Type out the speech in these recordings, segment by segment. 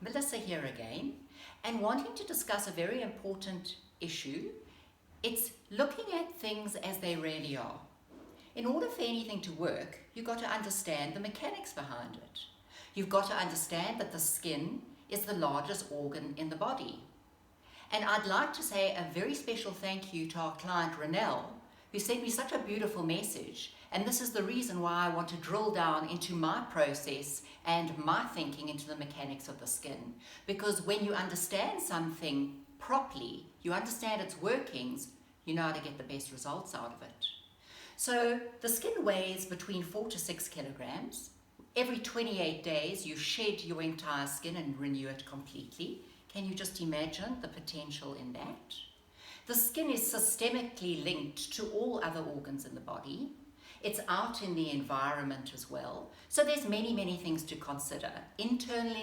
Melissa here again, and wanting to discuss a very important issue. It's looking at things as they really are. In order for anything to work, you've got to understand the mechanics behind it. You've got to understand that the skin is the largest organ in the body. And I'd like to say a very special thank you to our client Renelle, who sent me such a beautiful message. And this is the reason why I want to drill down into my process and my thinking into the mechanics of the skin. Because when you understand something properly, you understand its workings, you know how to get the best results out of it. So the skin weighs between 4 to 6 kilograms. Every 28 days you shed your entire skin and renew it completely. Can you just imagine the potential in that? The skin is systemically linked to all other organs in the body. It's out in the environment as well. So there's many things to consider. Internal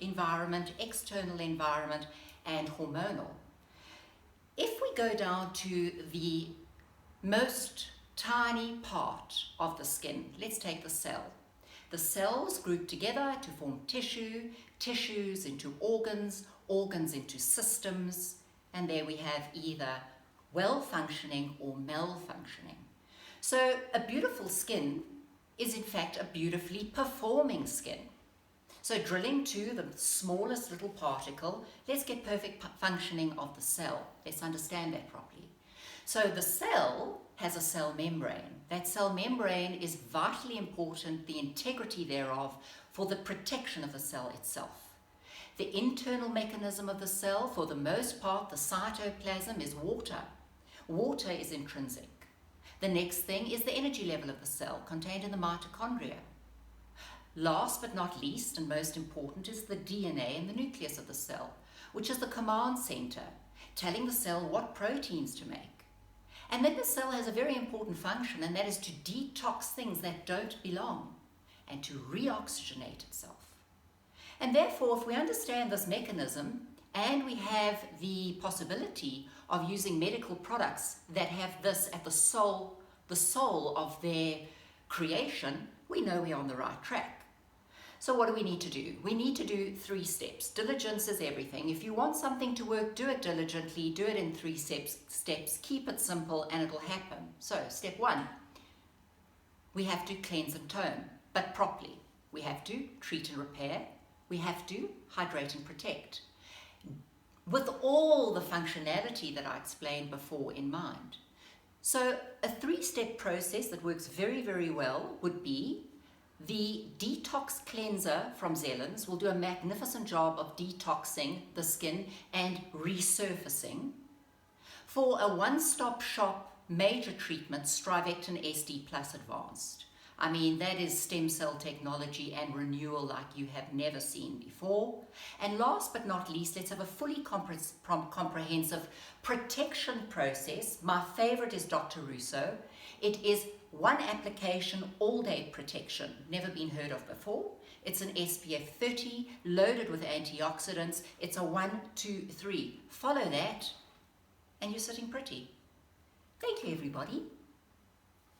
environment, external environment, and hormonal. If we go down to the most tiny part of the skin, let's take the cell. The cells group together to form tissue, tissues into organs, organs into systems, and there we have either well-functioning or malfunctioning. So a beautiful skin is in fact a beautifully performing skin. So drilling to the smallest little particle, let's get perfect functioning of the cell. Let's understand that properly. So the cell has a cell membrane. That cell membrane is vitally important, the integrity thereof, for the protection of the cell itself. The internal mechanism of the cell, for the most part, the cytoplasm, is water. Water is intrinsic. The next thing is the energy level of the cell contained in the mitochondria. Last but not least, and most important, is the DNA in the nucleus of the cell, which is the command center, telling the cell what proteins to make. And then the cell has a very important function, and that is to detox things that don't belong and to reoxygenate itself. And therefore, if we understand this mechanism and we have the possibility of using medical products that have this at the soul of their creation, we know we're on the right track. So what do we need to do? We need to do 3 steps. Diligence is everything. If you want something to work, do it diligently, do it in 3 steps, keep it simple, and it'll happen. So step 1, we have to cleanse and tone, but properly. We have to treat and repair. We have to hydrate and protect, with all the functionality that I explained before in mind. So a 3-step process that works very well would be the detox cleanser from Zellens will do a magnificent job of detoxing the skin and resurfacing. For a one-stop shop major treatment, Strivectin SD Plus Advanced. I mean, that is stem cell technology and renewal like you have never seen before. And last but not least, let's have a fully comprehensive protection process. My favorite is Dr. Russo. It is 1 application all-day protection, never been heard of before. It's an SPF 30 loaded with antioxidants. It's a 1, 2, 3. Follow that and you're sitting pretty. Thank you, everybody.